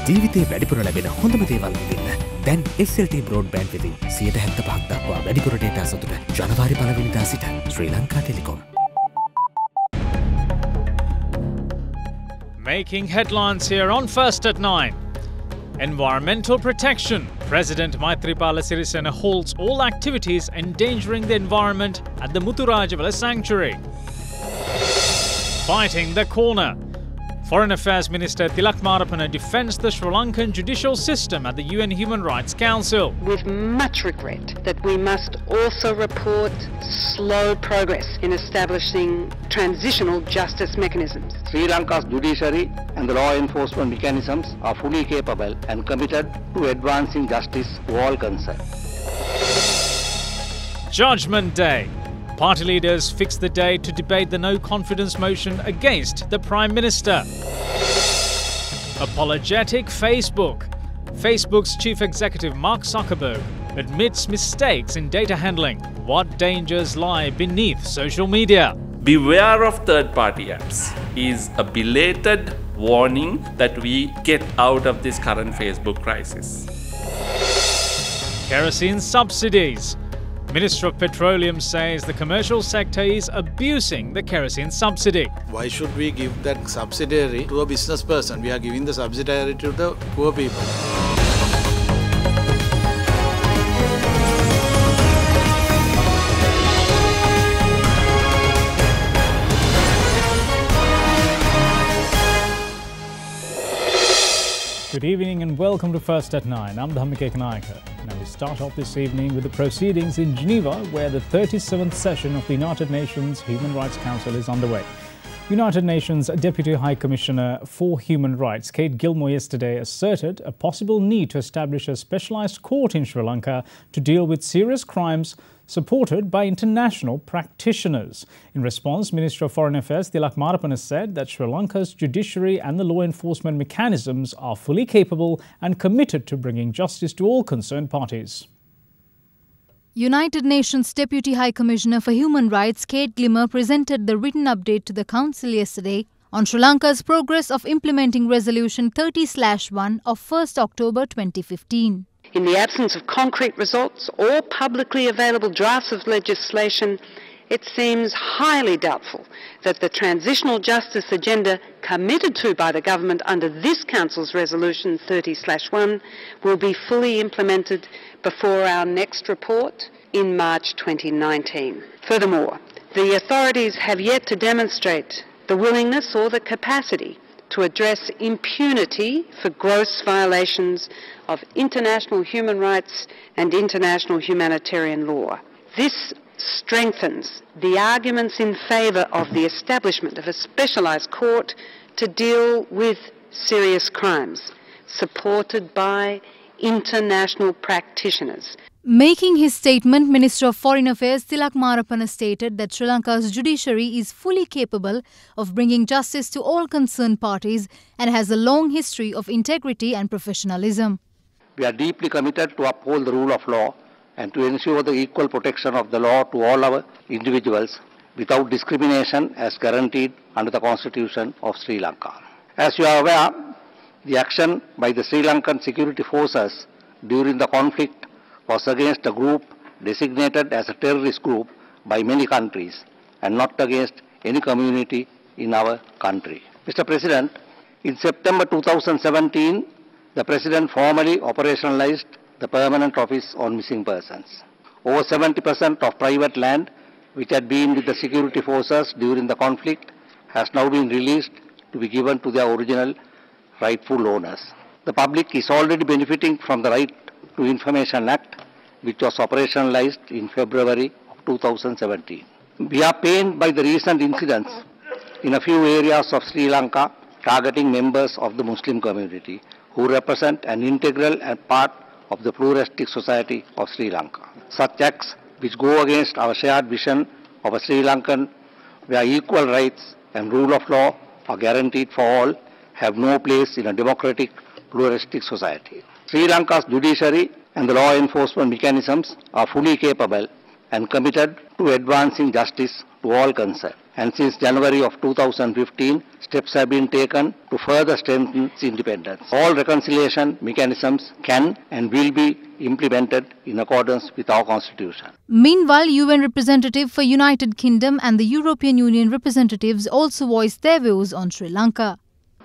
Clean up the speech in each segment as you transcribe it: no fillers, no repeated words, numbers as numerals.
ජීවිතේ වැඩිපුර ලැබෙන හොඳම දේවල් විඳින්න. දැන් SLT broadband වෙතින් 75% දක්වා වැඩිපුර data සතුට ජනවාරි 1 වෙනිදා සිට Sri Lanka Telecom. Making headlines here on First at 9. Environmental protection. President Maithripala Sirisena halts all activities endangering the environment at the Muthurajavala Sanctuary. Fighting the corner. Foreign Affairs Minister Tilak Marapana defends the Sri Lankan judicial system at the UN Human Rights Council. With much regret that we must also report slow progress in establishing transitional justice mechanisms. Sri Lanka's judiciary and the law enforcement mechanisms are fully capable and committed to advancing justice to all concerned. Judgment Day. Party leaders fixed the day to debate the no-confidence motion against the Prime Minister. Apologetic Facebook. Facebook's chief executive Mark Zuckerberg admits mistakes in data handling. What dangers lie beneath social media? Beware of third-party apps is a belated warning that we get out of this current Facebook crisis. Kerosene subsidies. Minister of Petroleum says the commercial sector is abusing the kerosene subsidy. Why should we give that subsidiary to a business person? We are giving the subsidiary to the poor people. Good evening and welcome to First at 9. I'm Dhammika Ekanaika. Now we start off this evening with the proceedings in Geneva, where the 37th session of the United Nations Human Rights Council is underway. United Nations Deputy High Commissioner for Human Rights Kate Gilmore yesterday asserted a possible need to establish a specialised court in Sri Lanka to deal with serious crimes supported by international practitioners. In response, Minister of Foreign Affairs Tilak Marapana said that Sri Lanka's judiciary and the law enforcement mechanisms are fully capable and committed to bringing justice to all concerned parties. United Nations Deputy High Commissioner for Human Rights Kate Gilmore presented the written update to the Council yesterday on Sri Lanka's progress of implementing Resolution 30/1 of 1st October 2015. In the absence of concrete results or publicly available drafts of legislation, it seems highly doubtful that the transitional justice agenda committed to by the government under this Council's Resolution 30/1 will be fully implemented before our next report in March 2019. Furthermore, the authorities have yet to demonstrate the willingness or the capacity to address impunity for gross violations of international human rights and international humanitarian law. This strengthens the arguments in favour of the establishment of a specialised court to deal with serious crimes, supported by international practitioners. Making his statement, Minister of Foreign Affairs Tilak Marapana stated that Sri Lanka's judiciary is fully capable of bringing justice to all concerned parties and has a long history of integrity and professionalism. We are deeply committed to uphold the rule of law and to ensure the equal protection of the law to all our individuals without discrimination as guaranteed under the Constitution of Sri Lanka. As you are aware, the action by the Sri Lankan security forces during the conflict was against a group designated as a terrorist group by many countries and not against any community in our country. Mr. President, in September 2017, the President formally operationalized the Permanent Office on Missing Persons. Over 70% of private land which had been with the security forces during the conflict has now been released to be given to their original rightful owners. The public is already benefiting from the Right to Information Act, which was operationalized in February of 2017. We are pained by the recent incidents in a few areas of Sri Lanka targeting members of the Muslim community who represent an integral part of the pluralistic society of Sri Lanka. Such acts which go against our shared vision of a Sri Lankan where equal rights and rule of law are guaranteed for all have no place in a democratic pluralistic society. Sri Lanka's judiciary and the law enforcement mechanisms are fully capable and committed to advancing justice to all concerned. and since January of 2015, steps have been taken to further strengthen its independence. All reconciliation mechanisms can and will be implemented in accordance with our Constitution. Meanwhile, UN representative for United Kingdom and the European Union representatives also voiced their views on Sri Lanka.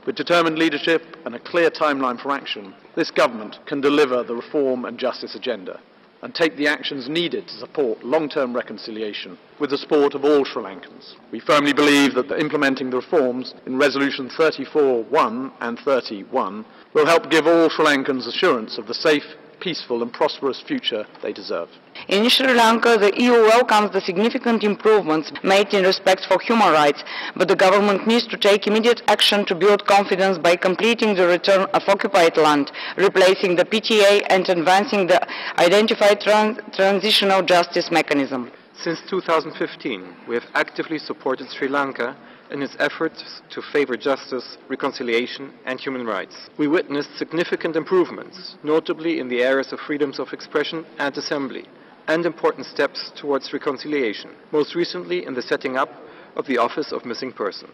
With determined leadership and a clear timeline for action, this government can deliver the reform and justice agenda and take the actions needed to support long-term reconciliation with the support of all Sri Lankans. We firmly believe that implementing the reforms in Resolution 34.1 and 31 will help give all Sri Lankans assurance of the safe, peaceful and prosperous future they deserve. In Sri Lanka, the EU welcomes the significant improvements made in respect for human rights, but the government needs to take immediate action to build confidence by completing the return of occupied land, replacing the PTA and advancing the identified transitional justice mechanism. Since 2015, we have actively supported Sri Lanka in its efforts to favor justice, reconciliation and human rights. We witnessed significant improvements, notably in the areas of freedoms of expression and assembly, and important steps towards reconciliation, most recently in the setting up of the Office of Missing Persons.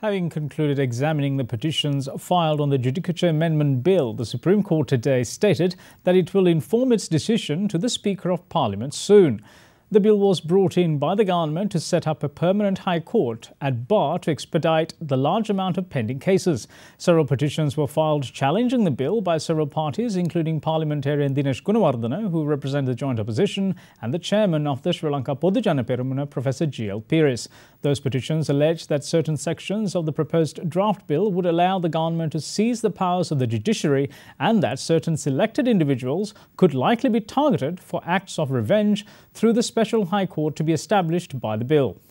Having concluded examining the petitions filed on the Judicature Amendment Bill, the Supreme Court today stated that it will inform its decision to the Speaker of Parliament soon. The bill was brought in by the government to set up a permanent High Court at bar to expedite the large amount of pending cases. Several petitions were filed challenging the bill by several parties, including parliamentarian Dinesh Gunawardena, who represents the joint opposition, and the chairman of the Sri Lanka Podujana Peramuna, Professor G.L. Pires. Those petitions allege that certain sections of the proposed draft bill would allow the government to seize the powers of the judiciary and that certain selected individuals could likely be targeted for acts of revenge through the Special High Court to be established by the bill.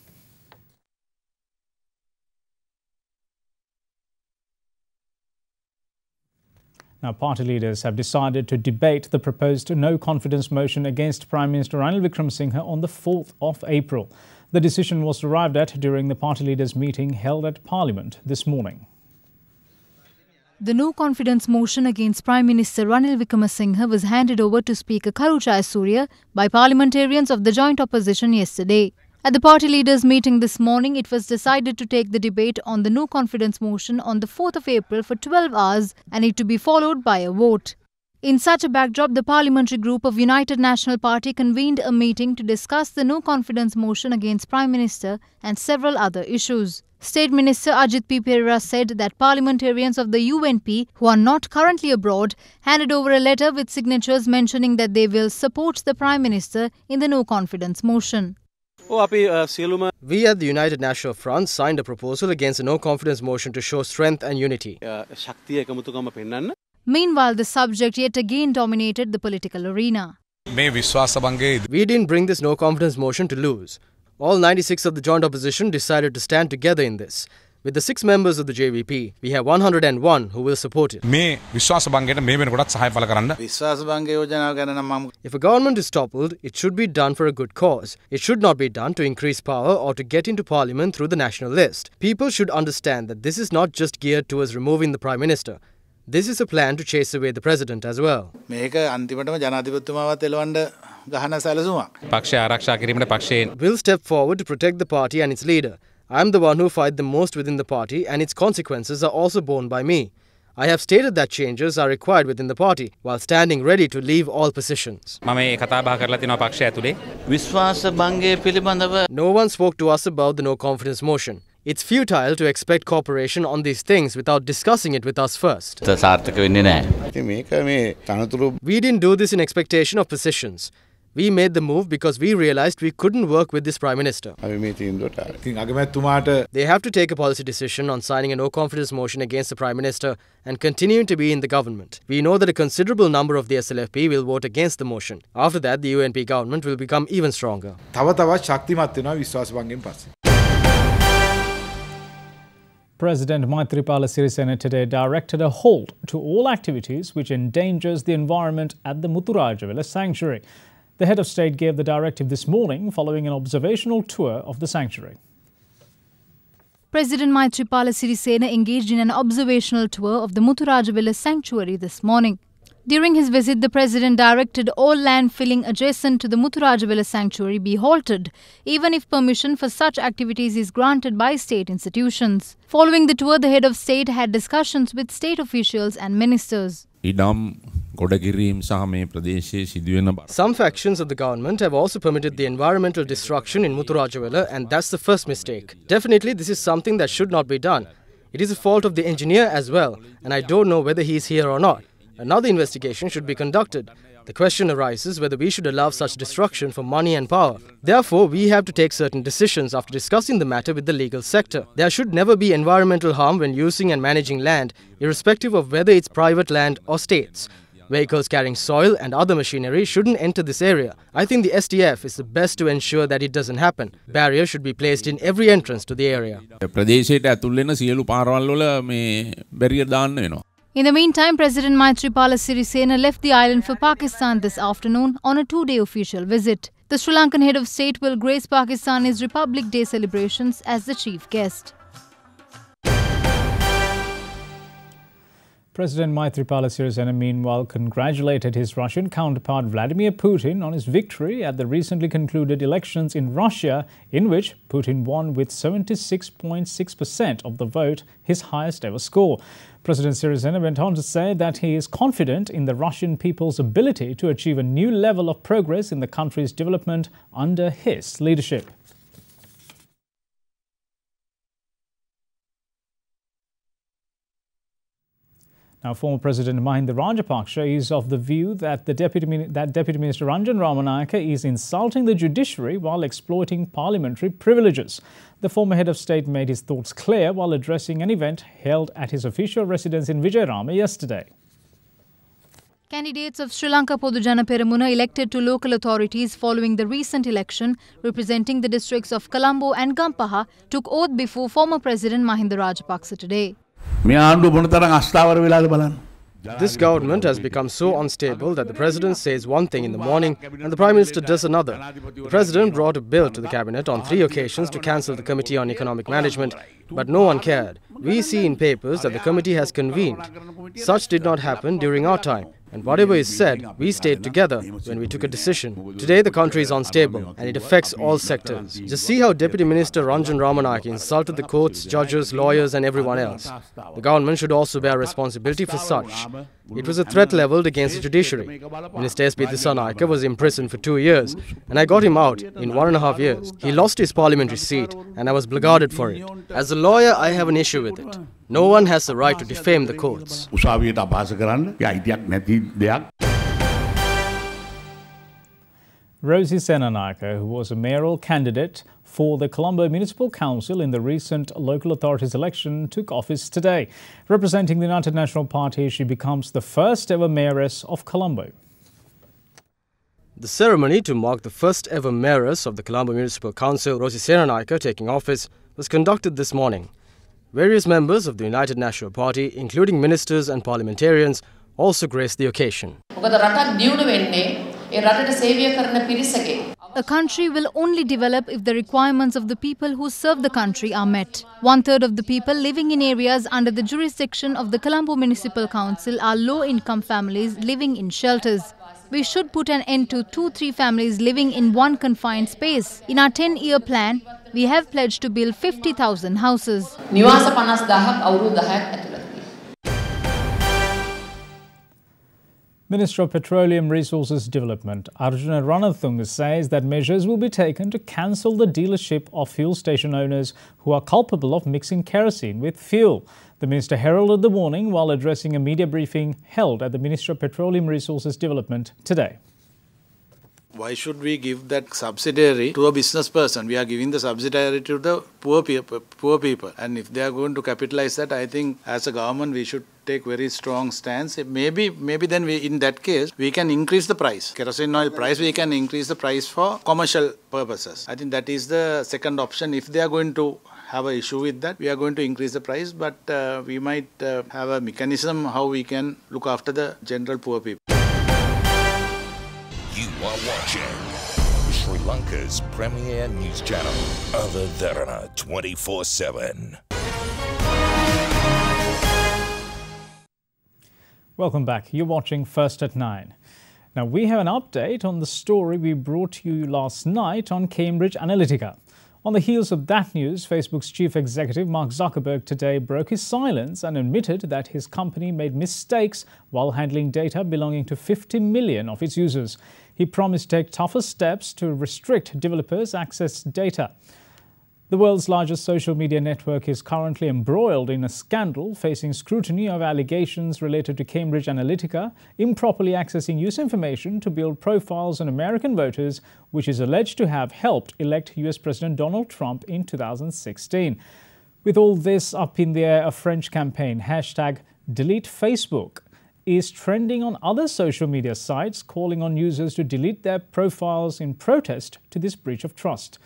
Now, party leaders have decided to debate the proposed no-confidence motion against Prime Minister Ranil Wickremesinghe on the 4th of April. The decision was arrived at during the party leaders' meeting held at Parliament this morning. The no-confidence motion against Prime Minister Ranil Wickremesinghe was handed over to Speaker Karu Jayasuriya by parliamentarians of the joint opposition yesterday. At the party leaders' meeting this morning, it was decided to take the debate on the no-confidence motion on the 4th of April for 12 hours and it to be followed by a vote. In such a backdrop, the parliamentary group of United National Party convened a meeting to discuss the no-confidence motion against Prime Minister and several other issues. State Minister Ajit P. Perera said that parliamentarians of the UNP who are not currently abroad handed over a letter with signatures mentioning that they will support the Prime Minister in the no-confidence motion. We at the United National Front signed a proposal against a no-confidence motion to show strength and unity. Meanwhile, the subject yet again dominated the political arena. We didn't bring this no-confidence motion to lose. All 96 of the joint opposition decided to stand together in this. With the 6 members of the JVP, we have 101 who will support it. If a government is toppled, it should be done for a good cause. It should not be done to increase power or to get into parliament through the national list. People should understand that this is not just geared towards removing the Prime Minister. This is a plan to chase away the President as well. We'll step forward to protect the party and its leader. I am the one who fight the most within the party and its consequences are also borne by me. I have stated that changes are required within the party while standing ready to leave all positions. No one spoke to us about the no-confidence motion. It's futile to expect cooperation on these things without discussing it with us first. We didn't do this in expectation of positions. We made the move because we realized we couldn't work with this Prime Minister. They have to take a policy decision on signing a no-confidence motion against the Prime Minister and continuing to be in the government. We know that a considerable number of the SLFP will vote against the motion. After that, the UNP government will become even stronger. President Maithripala Sirisena today directed a halt to all activities which endangers the environment at the Muthurajavela sanctuary. The head of state gave the directive this morning following an observational tour of the sanctuary. President Maithripala Sirisena engaged in an observational tour of the Muthurajavela sanctuary this morning. During his visit, the president directed all land filling adjacent to the Muthurajawala sanctuary be halted, even if permission for such activities is granted by state institutions. Following the tour, the head of state had discussions with state officials and ministers. Some factions of the government have also permitted the environmental destruction in Muthurajawala, and that's the first mistake. Definitely, this is something that should not be done. It is a fault of the engineer as well, and I don't know whether he is here or not. Another investigation should be conducted. The question arises whether we should allow such destruction for money and power. Therefore, we have to take certain decisions after discussing the matter with the legal sector. There should never be environmental harm when using and managing land, irrespective of whether it's private land or states. Vehicles carrying soil and other machinery shouldn't enter this area. I think the STF is the best to ensure that it doesn't happen. Barriers should be placed in every entrance to the area. In the meantime, President Maithripala Sirisena left the island for Pakistan this afternoon on a two-day official visit. The Sri Lankan head of state will grace Pakistani's Republic Day celebrations as the chief guest. President Maithripala Sirisena meanwhile congratulated his Russian counterpart Vladimir Putin on his victory at the recently concluded elections in Russia, in which Putin won with 76.6% of the vote, his highest ever score. President Sirisena went on to say that he is confident in the Russian people's ability to achieve a new level of progress in the country's development under his leadership. Now, former President Mahinda Rajapaksa is of the view that Deputy Minister Ranjan Ramanayake is insulting the judiciary while exploiting parliamentary privileges. The former head of state made his thoughts clear while addressing an event held at his official residence in Vijayarama yesterday. Candidates of Sri Lanka Podujana Peramuna elected to local authorities following the recent election representing the districts of Colombo and Gampaha took oath before former President Mahinda Rajapaksa today. This government has become so unstable that the President says one thing in the morning and the Prime Minister does another. The President brought a bill to the Cabinet on 3 occasions to cancel the Committee on Economic Management, but no one cared. We see in papers that the committee has convened. Such did not happen during our time. And whatever is said, we stayed together when we took a decision. Today the country is unstable and it affects all sectors. Just see how Deputy Minister Ranjan Ramanayake insulted the courts, judges, lawyers and everyone else. The government should also bear responsibility for such. It was a threat levelled against the judiciary. Minister S.P. Dissanayake was imprisoned for 2 years and I got him out in 1.5 years. He lost his parliamentary seat and I was blackguarded for it. As a lawyer, I have an issue with it. No one has the right to defame the courts. Rosie Senanayake, who was a mayoral candidate for the Colombo Municipal Council in the recent local authorities election, took office today. Representing the United National Party, she becomes the first ever mayoress of Colombo. The ceremony to mark the first ever mayoress of the Colombo Municipal Council, Rosie Senanayake, taking office, was conducted this morning. Various members of the United National Party, including ministers and parliamentarians, also graced the occasion. A country will only develop if the requirements of the people who serve the country are met. 1/3 of the people living in areas under the jurisdiction of the Colombo Municipal Council are low-income families living in shelters. We should put an end to 2-3 families living in one confined space. In our 10-year plan, we have pledged to build 50,000 houses. Minister of Petroleum Resources Development Arjuna Ranathunga says that measures will be taken to cancel the dealership of fuel station owners who are culpable of mixing kerosene with fuel. The minister heralded the warning while addressing a media briefing held at the Ministry of Petroleum Resources Development today. Why should we give that subsidiary to a business person? We are giving the subsidiary to the poor people. And if they are going to capitalize that, I think as a government we should take very strong stance. Maybe then in that case we can increase the price. Kerosene oil price, we can increase the price for commercial purposes. I think that is the second option. If they are going to have an issue with that, we are going to increase the price, but we might have a mechanism how we can look after the general poor people. You are watching Sri Lanka's premier news channel, Derana 24/7. Welcome back. You're watching First at 9. Now, we have an update on the story we brought to you last night on Cambridge Analytica. On the heels of that news, Facebook's chief executive Mark Zuckerberg today broke his silence and admitted that his company made mistakes while handling data belonging to 50 million of its users. He promised to take tougher steps to restrict developers' access to data. The world's largest social media network is currently embroiled in a scandal, facing scrutiny of allegations related to Cambridge Analytica improperly accessing user information to build profiles on American voters, which is alleged to have helped elect US President Donald Trump in 2016. With all this up in the air, a French campaign, #DeleteFacebook, is trending on other social media sites, calling on users to delete their profiles in protest to this breach of trust.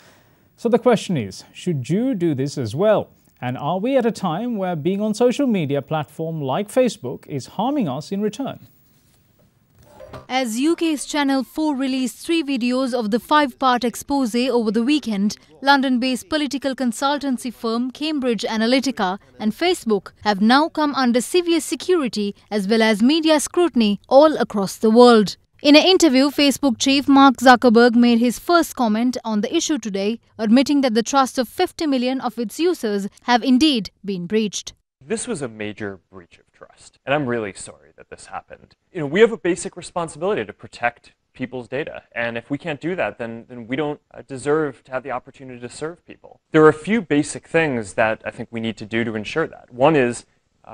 So the question is, should you do this as well? And are we at a time where being on social media platform like Facebook is harming us in return? As UK's Channel 4 released 3 videos of the 5-part expose over the weekend, London-based political consultancy firm Cambridge Analytica and Facebook have now come under severe security as well as media scrutiny all across the world. In an interview, Facebook chief Mark Zuckerberg made his first comment on the issue today, admitting that the trust of 50 million of its users have indeed been breached. This was a major breach of trust, and I'm really sorry that this happened. We have a basic responsibility to protect people's data, and if we can't do that, then we don't deserve to have the opportunity to serve people. There are a few basic things that I think we need to do to ensure that. One is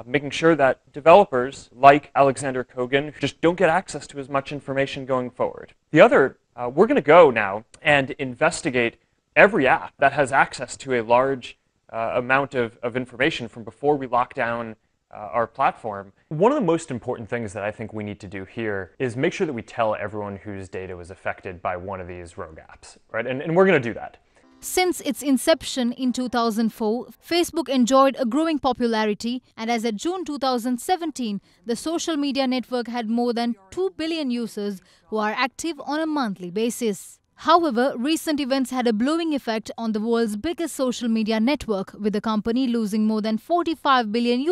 making sure that developers like Alexander Kogan just don't get access to as much information going forward. The other, we're going to go now and investigate every app that has access to a large amount of information from before we lock down our platform. One of the most important things that I think we need to do here is make sure that we tell everyone whose data was affected by one of these rogue apps, right? And we're going to do that. Since its inception in 2004, Facebook enjoyed a growing popularity, and as of June 2017, the social media network had more than 2 billion users who are active on a monthly basis. However, recent events had a blowing effect on the world's biggest social media network, with the company losing more than $45 billion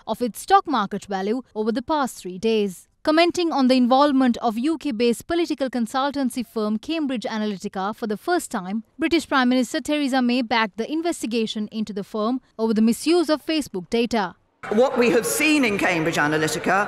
of its stock market value over the past 3 days. Commenting on the involvement of UK-based political consultancy firm Cambridge Analytica for the first time, British Prime Minister Theresa May backed the investigation into the firm over the misuse of Facebook data. What we have seen in Cambridge Analytica,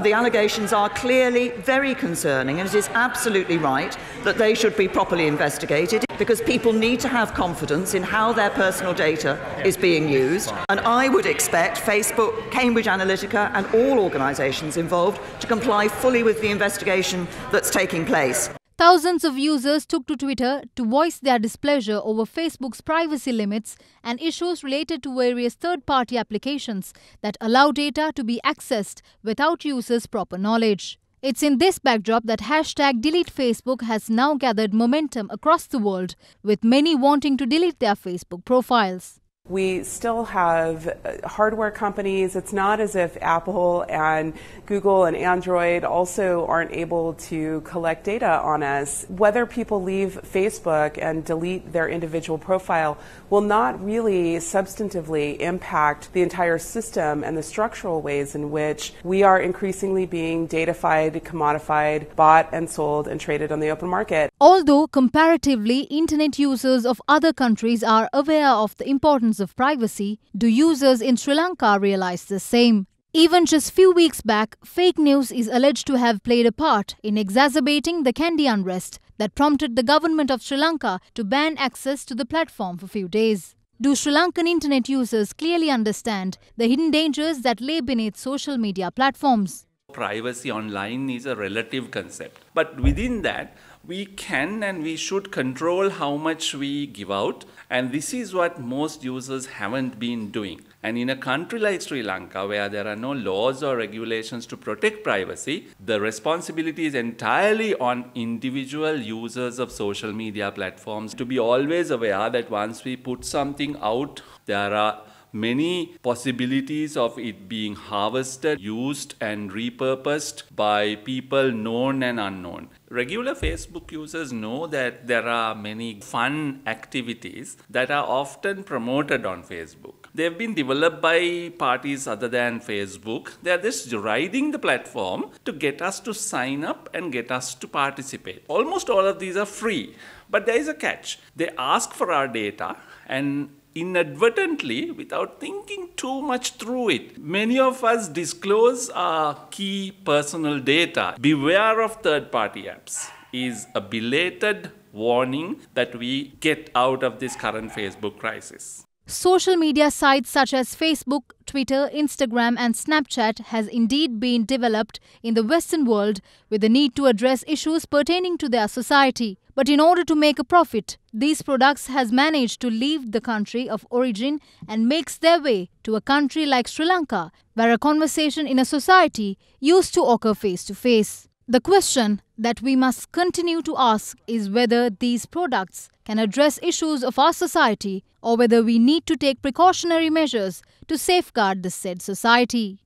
the allegations are clearly very concerning, and it is absolutely right that they should be properly investigated, because people need to have confidence in how their personal data is being used. And I would expect Facebook, Cambridge Analytica and all organisations involved to comply fully with the investigation that's taking place. Thousands of users took to Twitter to voice their displeasure over Facebook's privacy limits and issues related to various third-party applications that allow data to be accessed without users' proper knowledge. It's in this backdrop that #DeleteFacebook has now gathered momentum across the world, with many wanting to delete their Facebook profiles. We still have hardware companies. It's not as if Apple and Google and Android also aren't able to collect data on us. Whether people leave Facebook and delete their individual profile will not really substantively impact the entire system and the structural ways in which we are increasingly being datafied, commodified, bought and sold and traded on the open market. Although comparatively, internet users of other countries are aware of the importance of privacy, do users in Sri Lanka realize the same? Even just few weeks back, fake news is alleged to have played a part in exacerbating the candy unrest that prompted the government of Sri Lanka to ban access to the platform for a few days. Do Sri Lankan internet users clearly understand the hidden dangers that lay beneath social media platforms? Privacy online is a relative concept, but within that, we can and we should control how much we give out, and this is what most users haven't been doing. And in a country like Sri Lanka, where there are no laws or regulations to protect privacy, the responsibility is entirely on individual users of social media platforms to be always aware that once we put something out, there are many possibilities of it being harvested, used and repurposed by people known and unknown. Regular Facebook users know that there are many fun activities that are often promoted on Facebook. They've been developed by parties other than Facebook. They're just riding the platform to get us to sign up and get us to participate. Almost all of these are free, but there is a catch. They ask for our data, and inadvertently, without thinking too much through it, many of us disclose our key personal data. Beware of third-party apps is a belated warning that we get out of this current Facebook crisis. Social media sites such as Facebook, Twitter, Instagram and Snapchat has indeed been developed in the Western world with the need to address issues pertaining to their society. But in order to make a profit, these products has managed to leave the country of origin and makes their way to a country like Sri Lanka, where a conversation in a society used to occur face to face. The question that we must continue to ask is whether these products can address issues of our society or whether we need to take precautionary measures to safeguard the said society.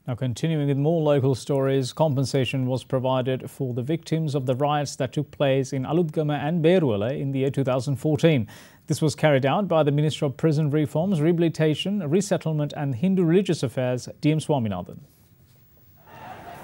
Now, continuing with more local stories, compensation was provided for the victims of the riots that took place in Alutgama and Beruwala in the year 2014. This was carried out by the Minister of Prison Reforms, Rehabilitation, Resettlement and Hindu Religious Affairs, D.M. Swaminathan.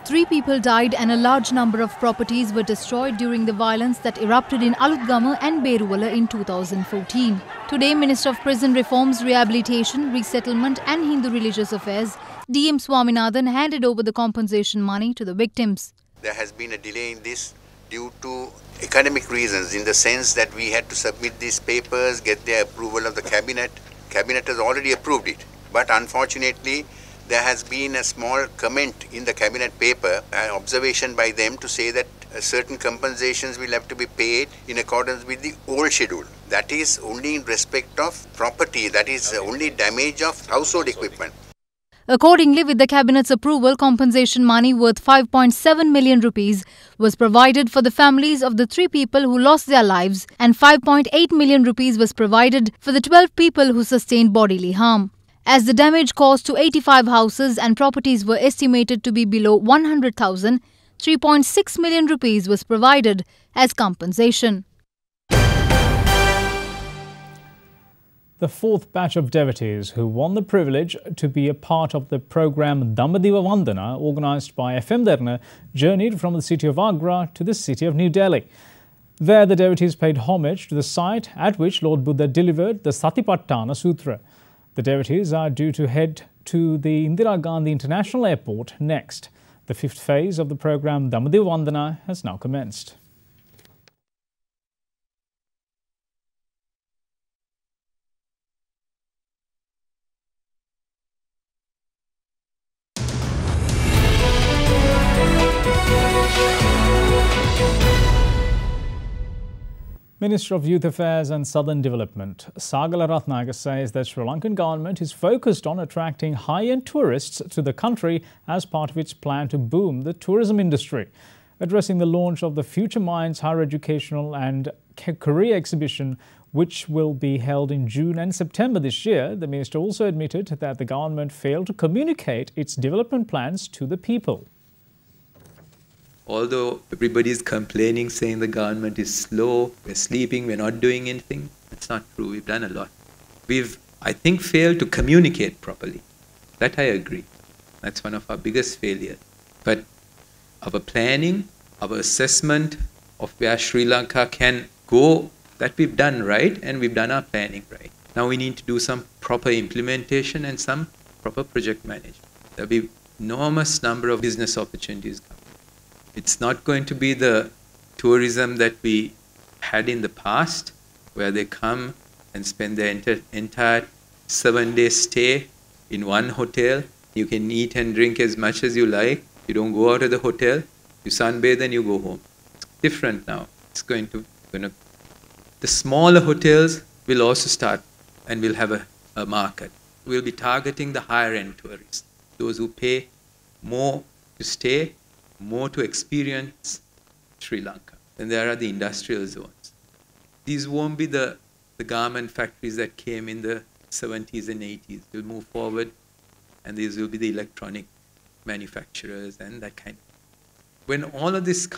3 people died and a large number of properties were destroyed during the violence that erupted in Alutgama and Beruwala in 2014. Today, Minister of Prison Reforms, Rehabilitation, Resettlement and Hindu Religious Affairs, D.M. Swaminathan handed over the compensation money to the victims. There has been a delay in this due to academic reasons, in the sense that we had to submit these papers, get the approval of the cabinet. Cabinet has already approved it, but unfortunately there has been a small comment in the cabinet paper, an observation by them to say that certain compensations will have to be paid in accordance with the old schedule. That is only in respect of property, that is only damage of household equipment. Accordingly, with the Cabinet's approval, compensation money worth 5.7 million rupees was provided for the families of the 3 people who lost their lives and 5.8 million rupees was provided for the 12 people who sustained bodily harm. As the damage caused to 85 houses and properties were estimated to be below 100,000, 3.6 million rupees was provided as compensation. The 4th batch of devotees who won the privilege to be a part of the program Dammadiva Vandana, organised by FM Derana, journeyed from the city of Agra to the city of New Delhi. There, the devotees paid homage to the site at which Lord Buddha delivered the Satipatthana Sutra. The devotees are due to head to the Indira Gandhi International Airport next. The 5th phase of the program Dammadiva Vandana has now commenced. Minister of Youth Affairs and Southern Development, Sagala Ratnayaka, says that Sri Lankan government is focused on attracting high-end tourists to the country as part of its plan to boom the tourism industry. Addressing the launch of the Future Minds Higher Educational and Career Exhibition, which will be held in June and September this year, the minister also admitted that the government failed to communicate its development plans to the people. Although everybody is complaining, saying the government is slow, we're sleeping, we're not doing anything, that's not true. We've done a lot. We've, I think, failed to communicate properly. That I agree. That's one of our biggest failures. But our planning, our assessment of where Sri Lanka can go, that we've done right, and we've done our planning right. Now we need to do some proper implementation and some proper project management. There'll be enormous number of business opportunities coming. It's not going to be the tourism that we had in the past, where they come and spend their entire 7-day stay in one hotel. You can eat and drink as much as you like. You don't go out of the hotel. You sunbathe and you go home. It's different now. It's the smaller hotels will also start and will have a market. We'll be targeting the higher end tourists, those who pay more to stay, more to experience Sri Lanka. And there are the industrial zones. These won't be the the garment factories that came in the 70s and 80s will move forward, and these will be the electronic manufacturers and that kind of. When all of this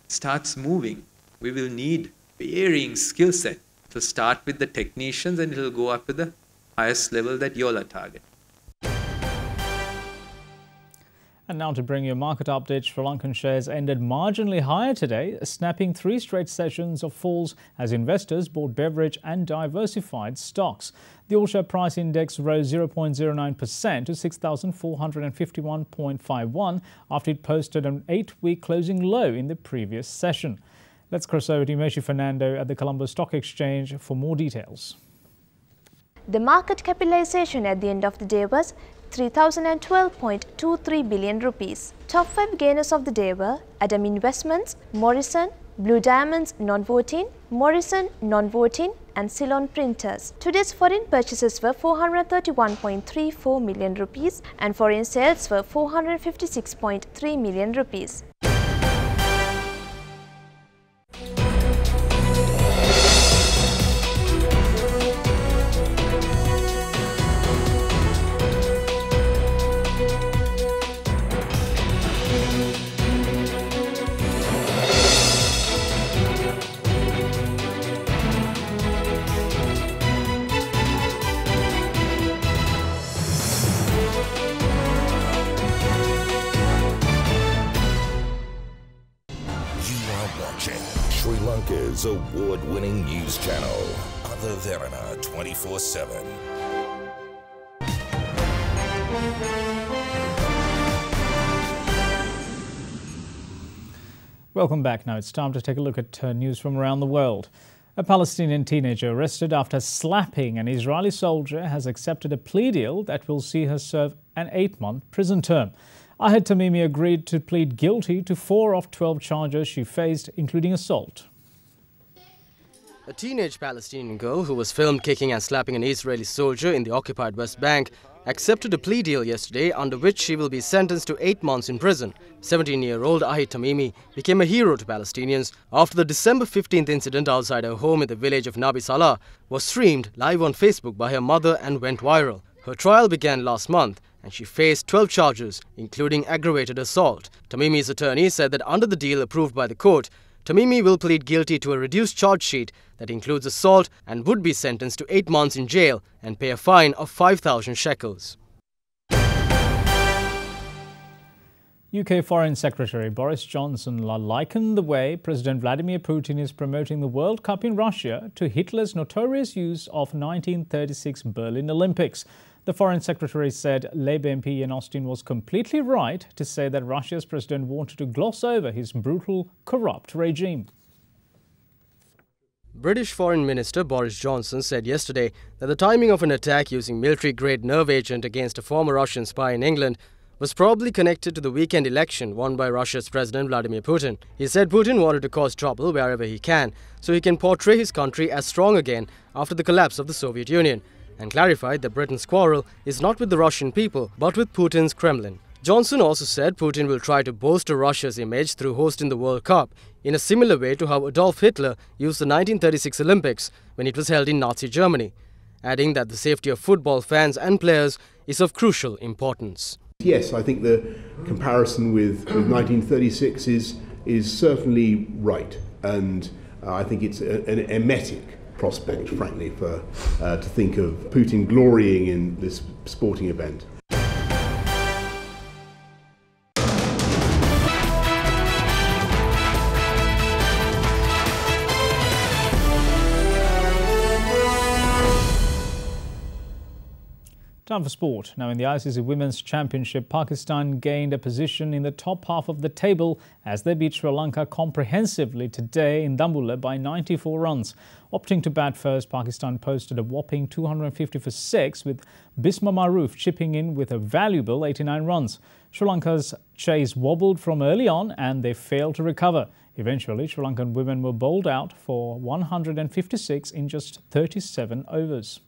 starts moving, we will need varying skill set. It will start with the technicians and it will go up to the highest level that you all are targeting. And now to bring you a market update, Sri Lankan shares ended marginally higher today, snapping 3 straight sessions of falls as investors bought beverage and diversified stocks. The all-share price index rose 0.09% to 6,451.51 after it posted an 8-week closing low in the previous session. Let's cross over to Imeshi Fernando at the Colombo Stock Exchange for more details. The market capitalization at the end of the day was 3,012.23 billion rupees. Top 5 gainers of the day were Adam Investments, Morrison, Blue Diamonds Non-Voting, Morrison Non-Voting and Ceylon Printers. Today's foreign purchases were 431.34 million rupees and foreign sales were 456.3 million rupees. Sri Lanka's award-winning news channel, Other Derana 24/7. Welcome back. Now it's time to take a look at news from around the world. A Palestinian teenager arrested after slapping an Israeli soldier has accepted a plea deal that will see her serve an 8-month prison term. Ahed Tamimi agreed to plead guilty to 4 of 12 charges she faced, including assault. A teenage Palestinian girl who was filmed kicking and slapping an Israeli soldier in the occupied West Bank accepted a plea deal yesterday under which she will be sentenced to 8 months in prison. 17-year-old Ahed Tamimi became a hero to Palestinians after the December 15th incident outside her home in the village of Nabi Salah was streamed live on Facebook by her mother and went viral. Her trial began last month and she faced 12 charges, including aggravated assault. Tamimi's attorney said that under the deal approved by the court, Tamimi will plead guilty to a reduced charge sheet that includes assault and would be sentenced to 8 months in jail and pay a fine of 5,000 shekels. UK Foreign Secretary Boris Johnson likened the way President Vladimir Putin is promoting the World Cup in Russia to Hitler's notorious use of 1936 Berlin Olympics. The Foreign Secretary said Labour MP Ian Austin was completely right to say that Russia's president wanted to gloss over his brutal, corrupt regime. British Foreign Minister Boris Johnson said yesterday that the timing of an attack using military-grade nerve agent against a former Russian spy in England was probably connected to the weekend election won by Russia's President Vladimir Putin. He said Putin wanted to cause trouble wherever he can, so he can portray his country as strong again after the collapse of the Soviet Union, and clarified that Britain's quarrel is not with the Russian people, but with Putin's Kremlin. Johnson also said Putin will try to bolster Russia's image through hosting the World Cup, in a similar way to how Adolf Hitler used the 1936 Olympics when it was held in Nazi Germany, adding that the safety of football fans and players is of crucial importance. Yes, I think the comparison with 1936 is certainly right, and I think it's an emetic prospect, frankly, to think of Putin glorying in this sporting event. Time for sport. Now in the ICC Women's Championship, Pakistan gained a position in the top half of the table as they beat Sri Lanka comprehensively today in Dambulla by 94 runs. Opting to bat first, Pakistan posted a whopping 250 for 6 with Bisma Maroof chipping in with a valuable 89 runs. Sri Lanka's chase wobbled from early on and they failed to recover. Eventually, Sri Lankan women were bowled out for 156 in just 37 overs.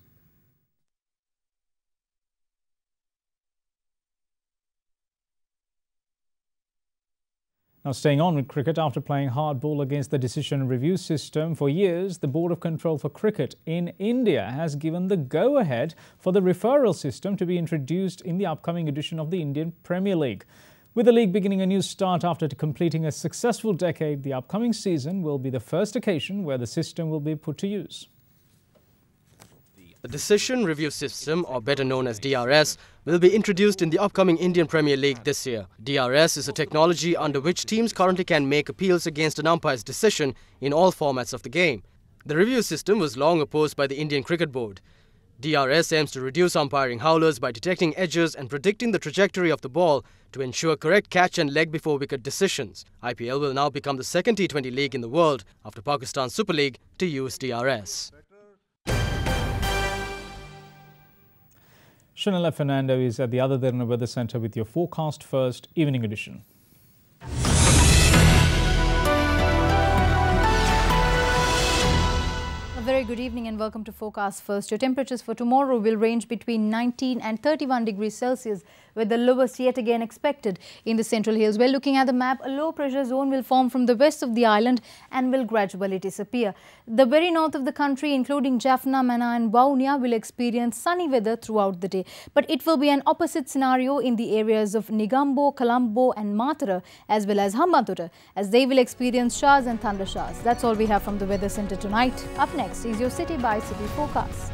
Now, staying on with cricket, after playing hardball against the decision review system for years, the Board of Control for Cricket in India has given the go-ahead for the referral system to be introduced in the upcoming edition of the Indian Premier League. With the league beginning a new start after completing a successful decade, the upcoming season will be the first occasion where the system will be put to use. The Decision Review System, or better known as DRS, will be introduced in the upcoming Indian Premier League this year. DRS is a technology under which teams currently can make appeals against an umpire's decision in all formats of the game. The review system was long opposed by the Indian Cricket Board. DRS aims to reduce umpiring howlers by detecting edges and predicting the trajectory of the ball to ensure correct catch and leg before wicket decisions. IPL will now become the second T20 league in the world after Pakistan Super League to use DRS. Shanila Fernando is at the other Derana Weather Centre with your Forecast First evening edition. A very good evening and welcome to Forecast First. Your temperatures for tomorrow will range between 19 and 31 degrees Celsius, with the lowest yet again expected in the Central Hills. Well, looking at the map, a low pressure zone will form from the west of the island and will gradually disappear. The very north of the country, including Jaffna, Manna and Vaunia, will experience sunny weather throughout the day. But it will be an opposite scenario in the areas of Negombo, Colombo and Matara, as well as Hambantota, as they will experience showers and thunder showers. That's all we have from the Weather Centre tonight. Up next is your City by City forecast.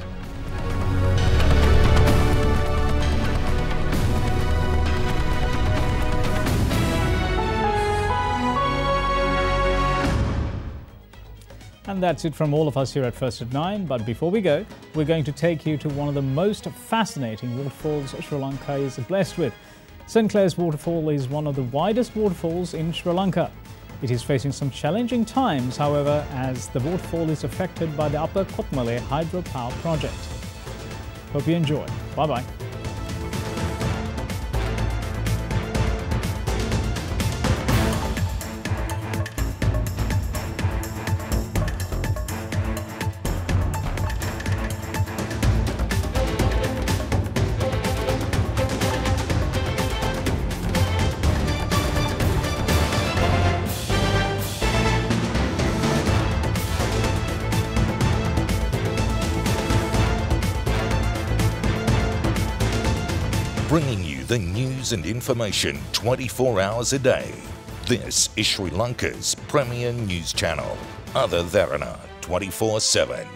And that's it from all of us here at First at 9. But before we go, we're going to take you to one of the most fascinating waterfalls Sri Lanka is blessed with. St. Clair's waterfall is one of the widest waterfalls in Sri Lanka. It is facing some challenging times, however, as the waterfall is affected by the Upper Kotmale hydropower project. Hope you enjoy. Bye-bye. Bringing you the news and information 24 hours a day. This is Sri Lanka's premier news channel, Other Derana 24/7.